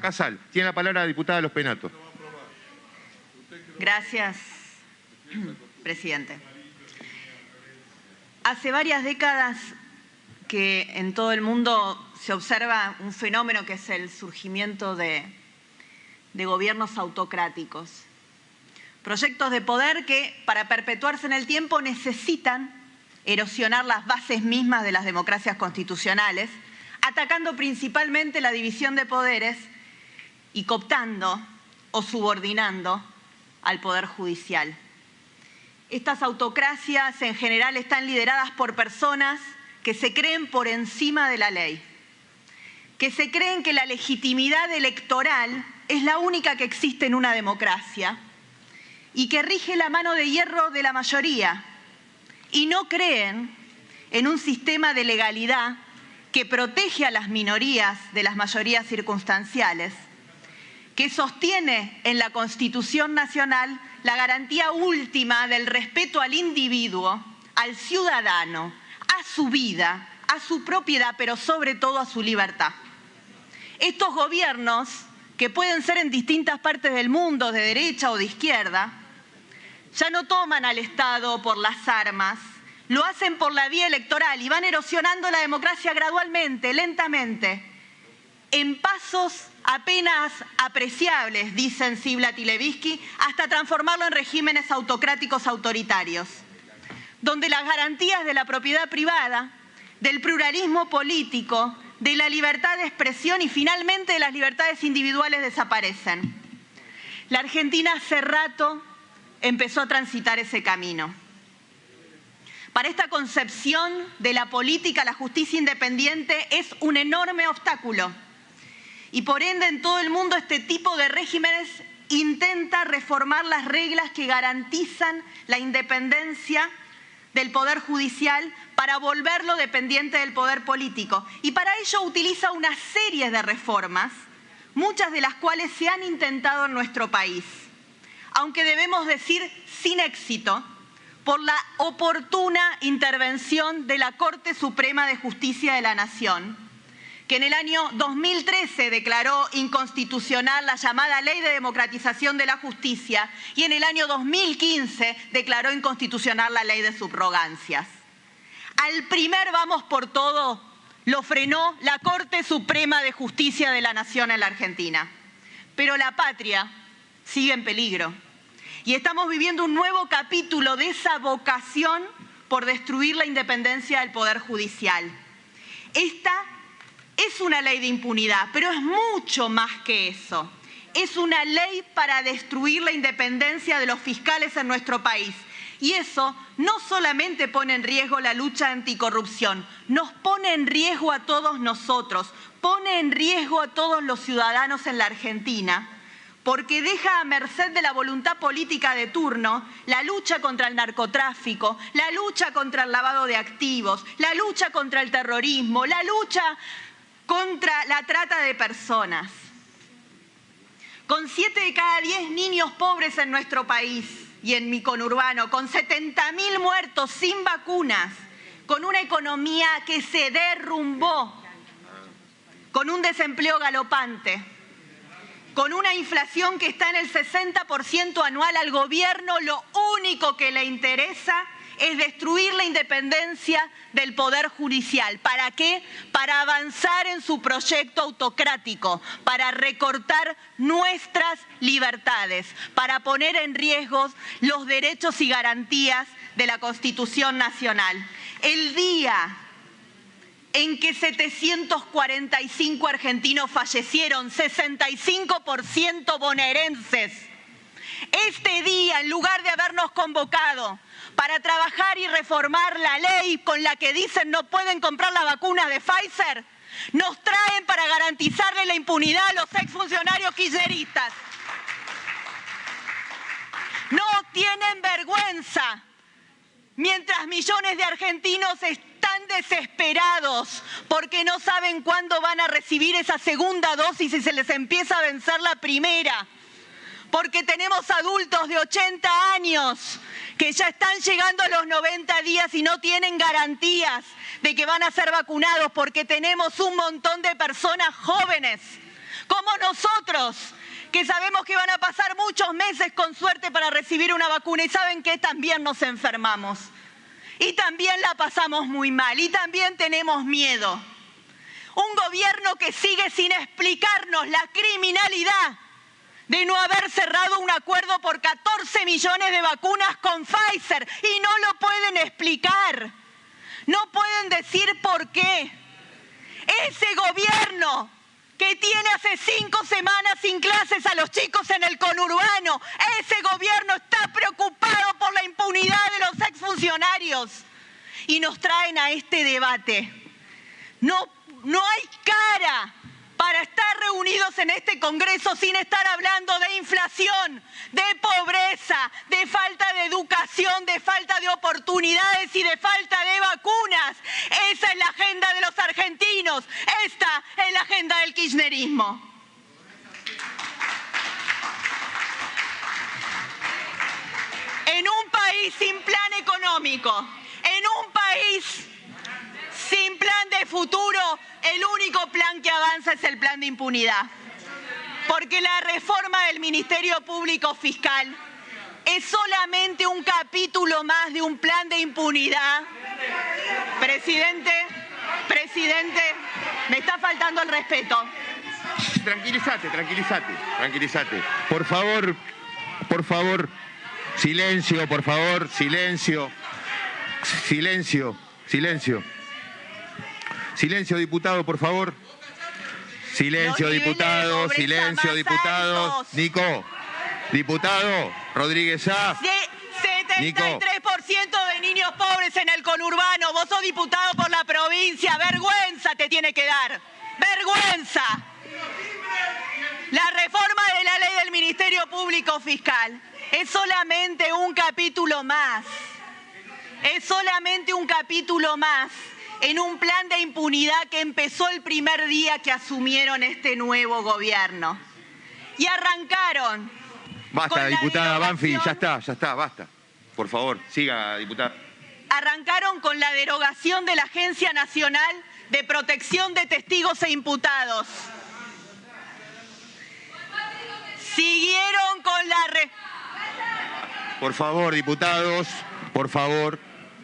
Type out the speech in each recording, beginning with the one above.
Casal. Tiene la palabra la diputada Los Penatos. Gracias, presidente. Hace varias décadas que en todo el mundo se observa un fenómeno que es el surgimiento de gobiernos autocráticos. Proyectos de poder que, para perpetuarse en el tiempo, necesitan erosionar las bases mismas de las democracias constitucionales, atacando principalmente la división de poderes y cooptando o subordinando al Poder Judicial. Estas autocracias en general están lideradas por personas que se creen por encima de la ley, que se creen que la legitimidad electoral es la única que existe en una democracia y que rige la mano de hierro de la mayoría, y no creen en un sistema de legalidad que protege a las minorías de las mayorías circunstanciales, que sostiene en la Constitución Nacional la garantía última del respeto al individuo, al ciudadano, a su vida, a su propiedad, pero sobre todo a su libertad. Estos gobiernos, que pueden ser en distintas partes del mundo, de derecha o de izquierda, ya no toman al Estado por las armas, lo hacen por la vía electoral y van erosionando la democracia gradualmente, lentamente, en pasos apenas apreciables, dicen Ziblatt y Levitsky, hasta transformarlo en regímenes autocráticos autoritarios, donde las garantías de la propiedad privada, del pluralismo político, de la libertad de expresión y finalmente de las libertades individuales desaparecen. La Argentina hace rato empezó a transitar ese camino. Para esta concepción de la política, la justicia independiente es un enorme obstáculo. Y por ende, en todo el mundo, este tipo de regímenes intenta reformar las reglas que garantizan la independencia del Poder Judicial para volverlo dependiente del poder político. Y para ello utiliza una serie de reformas, muchas de las cuales se han intentado en nuestro país, aunque debemos decir sin éxito, por la oportuna intervención de la Corte Suprema de Justicia de la Nación, que en el año 2013 declaró inconstitucional la llamada Ley de Democratización de la Justicia y en el año 2015 declaró inconstitucional la Ley de Subrogancias. Al primer vamos por todo lo frenó la Corte Suprema de Justicia de la Nación en la Argentina. Pero la patria sigue en peligro y estamos viviendo un nuevo capítulo de esa vocación por destruir la independencia del Poder Judicial. Esta es una ley de impunidad, pero es mucho más que eso. Es una ley para destruir la independencia de los fiscales en nuestro país. Y eso no solamente pone en riesgo la lucha anticorrupción, nos pone en riesgo a todos nosotros, pone en riesgo a todos los ciudadanos en la Argentina, porque deja a merced de la voluntad política de turno la lucha contra el narcotráfico, la lucha contra el lavado de activos, la lucha contra el terrorismo, la lucha contra la trata de personas. Con 7 de cada 10 niños pobres en nuestro país y en mi conurbano, con 70.000 muertos sin vacunas, con una economía que se derrumbó, con un desempleo galopante, con una inflación que está en el 60% anual, al gobierno lo único que le interesa es destruir la independencia del Poder Judicial. ¿Para qué? Para avanzar en su proyecto autocrático, para recortar nuestras libertades, para poner en riesgo los derechos y garantías de la Constitución Nacional. El día en que 745 argentinos fallecieron, 65% bonaerenses, este día, en lugar de habernos convocado para trabajar y reformar la ley con la que dicen no pueden comprar la vacuna de Pfizer, nos traen para garantizarle la impunidad a los exfuncionarios kirchneristas. No tienen vergüenza, mientras millones de argentinos están desesperados porque no saben cuándo van a recibir esa segunda dosis y se les empieza a vencer la primera. Porque tenemos adultos de 80 años que ya están llegando a los 90 días y no tienen garantías de que van a ser vacunados, porque tenemos un montón de personas jóvenes como nosotros, que sabemos que van a pasar muchos meses con suerte para recibir una vacuna y saben que también nos enfermamos y también la pasamos muy mal y también tenemos miedo. Un gobierno que sigue sin explicarnos la criminalidad de no haber cerrado un acuerdo por 14 millones de vacunas con Pfizer y no lo pueden explicar. No pueden decir por qué. Ese gobierno que tiene hace 5 semanas sin clases a los chicos en el conurbano, ese gobierno está preocupado por la impunidad de los exfuncionarios. Y nos traen a este debate. No hay cara para estar reunidos en este Congreso sin estar hablando de inflación, de pobreza, de falta de educación, de falta de oportunidades y de falta de vacunas. Esa es la agenda de los argentinos. Esta es la agenda del kirchnerismo. En un país sin plan económico, en un país sin plan de futuro, el único plan que avanza es el plan de impunidad. Porque la reforma del Ministerio Público Fiscal es solamente un capítulo más de un plan de impunidad. Presidente, me está faltando el respeto. Tranquilízate. Por favor. Silencio, por favor. Silencio, diputado, por favor. Silencio, diputado. Silencio, diputados. Nico, diputado Rodríguez A. 73% de niños pobres en el conurbano. Vos sos diputado por la provincia. Vergüenza te tiene que dar. Vergüenza. La reforma de la ley del Ministerio Público Fiscal es solamente un capítulo más. Es solamente un capítulo más en un plan de impunidad que empezó el primer día que asumieron este nuevo gobierno. Y arrancaron. Basta, diputada Banfi, ya está, basta. Por favor, siga, diputada. Arrancaron con la derogación de la Agencia Nacional de Protección de Testigos e Imputados. Siguieron con la... Por favor, diputados, por favor.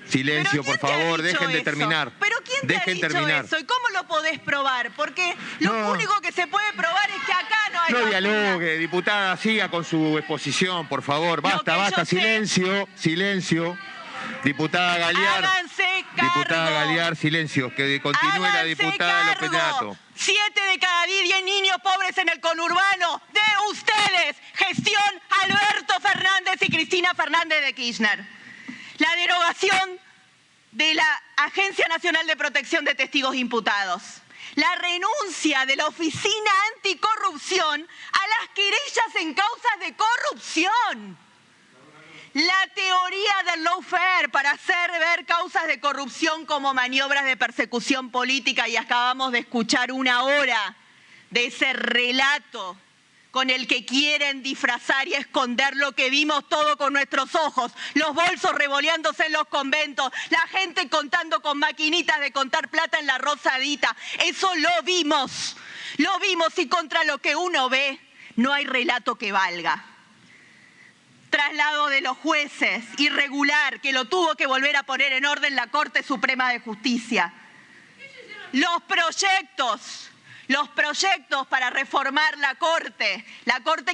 Silencio, por favor, dejen de terminar. ¿Pero quién te ha dicho eso? ¿Y cómo lo podés probar? Porque lo único que se puede probar es que acá no hay... No dialogue, diputada, siga con su exposición, por favor. Basta, silencio. Diputada Galiar. Háganse cargo. Diputada Galiar, silencio, que continúe la diputada López Nato. 7 de cada 10 niños pobres en el conurbano de ustedes. Gestión Alberto Fernández y Cristina Fernández de Kirchner. La derogación de la Agencia Nacional de Protección de Testigos Imputados. La renuncia de la Oficina Anticorrupción a las querellas en causas de corrupción. La teoría del lawfare para hacer ver causas de corrupción como maniobras de persecución política, y acabamos de escuchar 1 hora de ese relato con el que quieren disfrazar y esconder lo que vimos todo con nuestros ojos. Los bolsos revoleándose en los conventos, la gente contando con maquinitas de contar plata en la Rosadita. Eso lo vimos y contra lo que uno ve no hay relato que valga. Traslado de los jueces, irregular, que lo tuvo que volver a poner en orden la Corte Suprema de Justicia. Los proyectos para reformar la Corte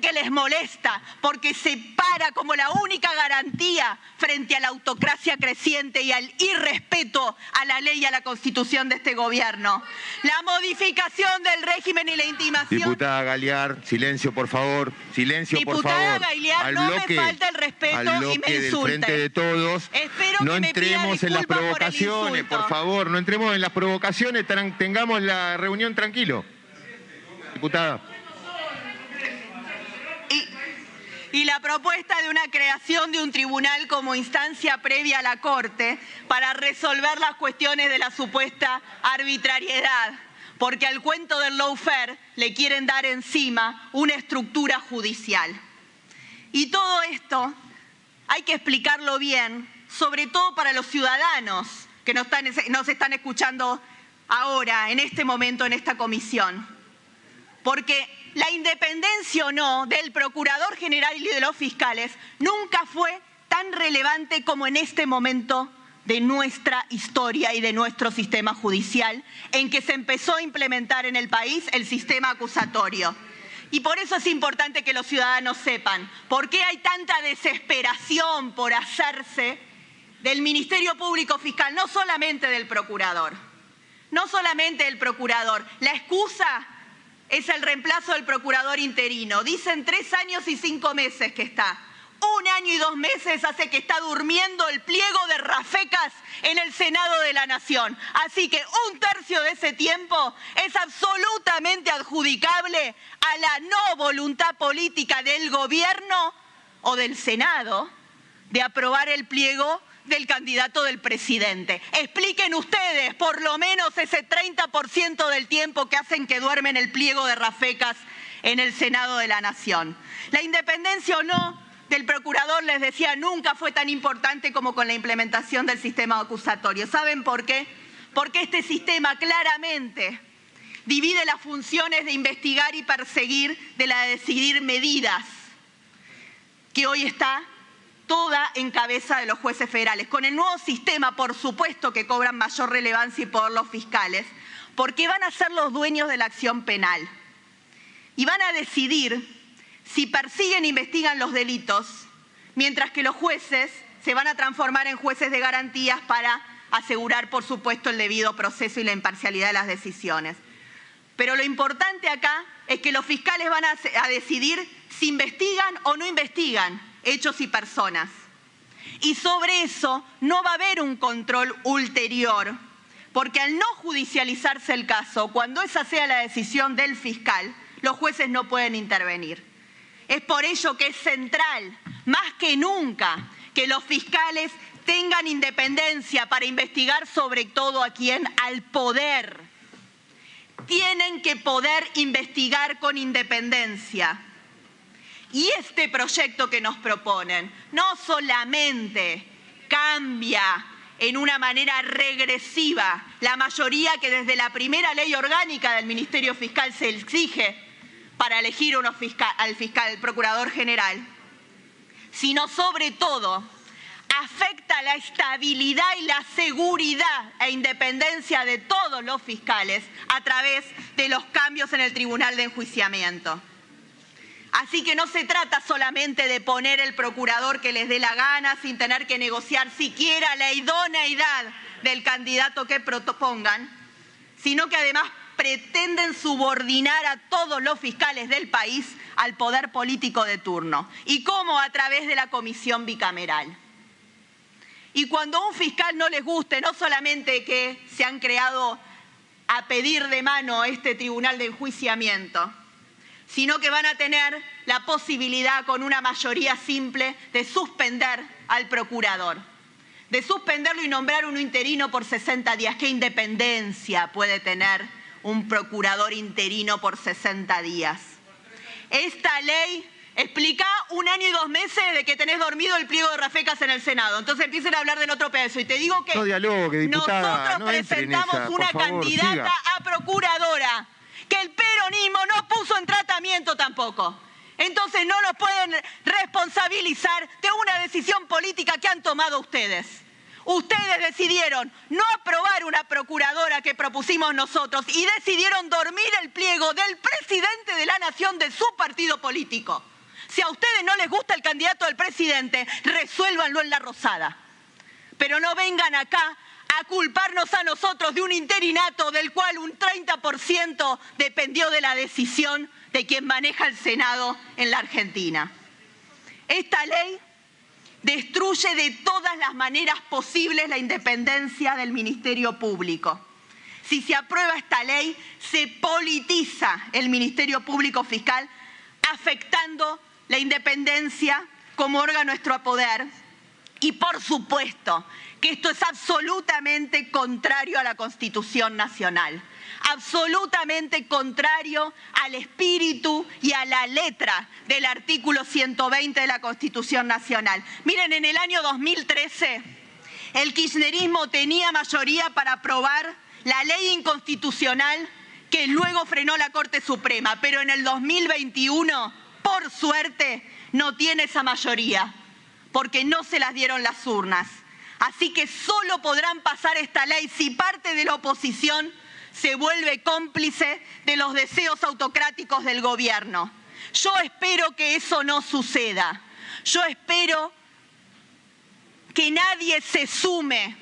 que les molesta porque se para como la única garantía frente a la autocracia creciente y al irrespeto a la ley y a la Constitución de este gobierno. La modificación del régimen y la intimación... Diputada Galiar, silencio, por favor. Silencio, por favor. Diputada Galiar, no me falta el respeto y me insulte. Del Frente de Todos. Espero no que me entremos en las provocaciones, por favor. No entremos en las provocaciones, tengamos la reunión tranquilo. Diputada. Y la propuesta de una creación de un tribunal como instancia previa a la Corte para resolver las cuestiones de la supuesta arbitrariedad, porque al cuento del lawfare le quieren dar encima una estructura judicial. Y todo esto hay que explicarlo bien, sobre todo para los ciudadanos que nos están escuchando ahora, en este momento, en esta comisión. Porque la independencia o no del Procurador General y de los fiscales nunca fue tan relevante como en este momento de nuestra historia y de nuestro sistema judicial, en que se empezó a implementar en el país el sistema acusatorio. Y por eso es importante que los ciudadanos sepan por qué hay tanta desesperación por hacerse del Ministerio Público Fiscal, no solamente del Procurador. No solamente del Procurador. La excusa es el reemplazo del Procurador interino. Dicen 3 años y 5 meses que está. 1 año y 2 meses hace que está durmiendo el pliego de Rafecas en el Senado de la Nación. Así que 1/3 de ese tiempo es absolutamente adjudicable a la no voluntad política del gobierno o del Senado de aprobar el pliego del candidato del presidente. Expliquen ustedes por lo menos ese 30% del tiempo que hacen que duermen el pliego de Rafecas en el Senado de la Nación. La independencia o no del procurador, les decía, nunca fue tan importante como con la implementación del sistema acusatorio. ¿Saben por qué? Porque este sistema claramente divide las funciones de investigar y perseguir de la de decidir medidas, que hoy está toda en cabeza de los jueces federales. Con el nuevo sistema, por supuesto que cobran mayor relevancia y poder los fiscales, porque van a ser los dueños de la acción penal y van a decidir si persiguen e investigan los delitos, mientras que los jueces se van a transformar en jueces de garantías para asegurar, por supuesto, el debido proceso y la imparcialidad de las decisiones. Pero lo importante acá es que los fiscales van a decidir si investigan o no investigan hechos y personas. Y sobre eso no va a haber un control ulterior, porque al no judicializarse el caso, cuando esa sea la decisión del fiscal, los jueces no pueden intervenir. Es por ello que es central, más que nunca, que los fiscales tengan independencia para investigar sobre todo a quién, al poder. Tienen que poder investigar con independencia. Y este proyecto que nos proponen no solamente cambia en una manera regresiva la mayoría que desde la primera ley orgánica del Ministerio Fiscal se exige para elegir al Procurador General, sino sobre todo afecta la estabilidad y la seguridad e independencia de todos los fiscales a través de los cambios en el Tribunal de Enjuiciamiento. Así que no se trata solamente de poner el procurador que les dé la gana sin tener que negociar siquiera la idoneidad del candidato que propongan, sino que además pretenden subordinar a todos los fiscales del país al poder político de turno. ¿Y cómo? A través de la comisión bicameral. Y cuando a un fiscal no les guste, no solamente que se han creado a pedir de mano este tribunal de enjuiciamiento, sino que van a tener la posibilidad con una mayoría simple de suspender al procurador, de suspenderlo y nombrar uno interino por 60 días. ¿Qué independencia puede tener un procurador interino por 60 días? Esta ley explica 1 año y 2 meses de que tenés dormido el pliego de Rafecas en el Senado. Entonces empiecen a hablar del otro pedazo. Y te digo que no dialogue, diputada, nosotros presentamos una candidata a procuradora que el peronismo no puso en tratamiento tampoco. Entonces no nos pueden responsabilizar de una decisión política que han tomado ustedes. Ustedes decidieron no aprobar una procuradora que propusimos nosotros y decidieron dormir el pliego del presidente de la Nación de su partido político. Si a ustedes no les gusta el candidato del presidente, resuélvanlo en la Rosada. Pero no vengan acá a culparnos a nosotros de un interinato del cual un 30% dependió de la decisión de quien maneja el Senado en la Argentina. Esta ley destruye de todas las maneras posibles la independencia del Ministerio Público. Si se aprueba esta ley, se politiza el Ministerio Público Fiscal, afectando la independencia como órgano de nuestro poder. Y por supuesto que esto es absolutamente contrario a la Constitución Nacional, absolutamente contrario al espíritu y a la letra del artículo 120 de la Constitución Nacional. Miren, en el año 2013 el kirchnerismo tenía mayoría para aprobar la ley inconstitucional que luego frenó la Corte Suprema, pero en el 2021, por suerte, no tiene esa mayoría, porque no se las dieron las urnas. Así que solo podrán pasar esta ley si parte de la oposición se vuelve cómplice de los deseos autocráticos del gobierno. Yo espero que eso no suceda. Yo espero que nadie se sume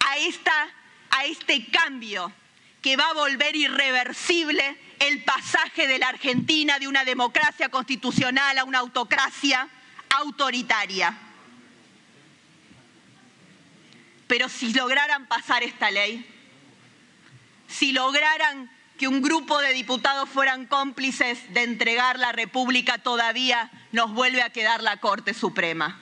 a este cambio que va a volver irreversible el pasaje de la Argentina de una democracia constitucional a una autocracia autoritaria. Pero si lograran pasar esta ley, si lograran que un grupo de diputados fueran cómplices de entregar la República, todavía nos vuelve a quedar la Corte Suprema.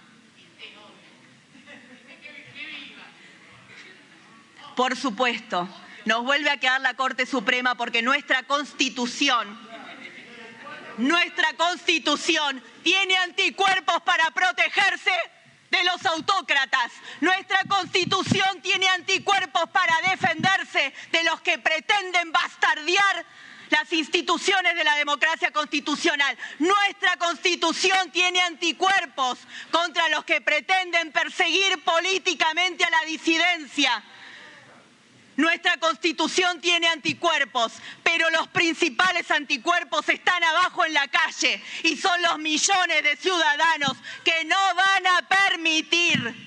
Por supuesto, nos vuelve a quedar la Corte Suprema porque nuestra Constitución tiene anticuerpos para protegerse de los autócratas. Nuestra Constitución tiene anticuerpos para defenderse de los que pretenden bastardear las instituciones de la democracia constitucional. Nuestra Constitución tiene anticuerpos contra los que pretenden perseguir políticamente a la disidencia. Nuestra Constitución tiene anticuerpos, pero los principales anticuerpos están abajo en la calle y son los millones de ciudadanos que no van a permitir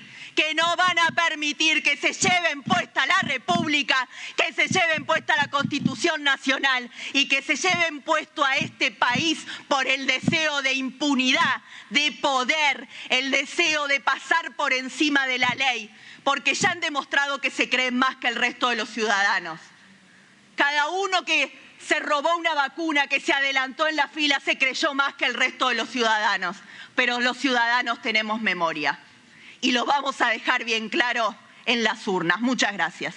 que se lleven puesta la República, que se lleven puesta la Constitución Nacional y que se lleven puesto a este país por el deseo de impunidad, de poder, el deseo de pasar por encima de la ley, porque ya han demostrado que se creen más que el resto de los ciudadanos. Cada uno que se robó una vacuna, que se adelantó en la fila, se creyó más que el resto de los ciudadanos. Pero los ciudadanos tenemos memoria y lo vamos a dejar bien claro en las urnas. Muchas gracias.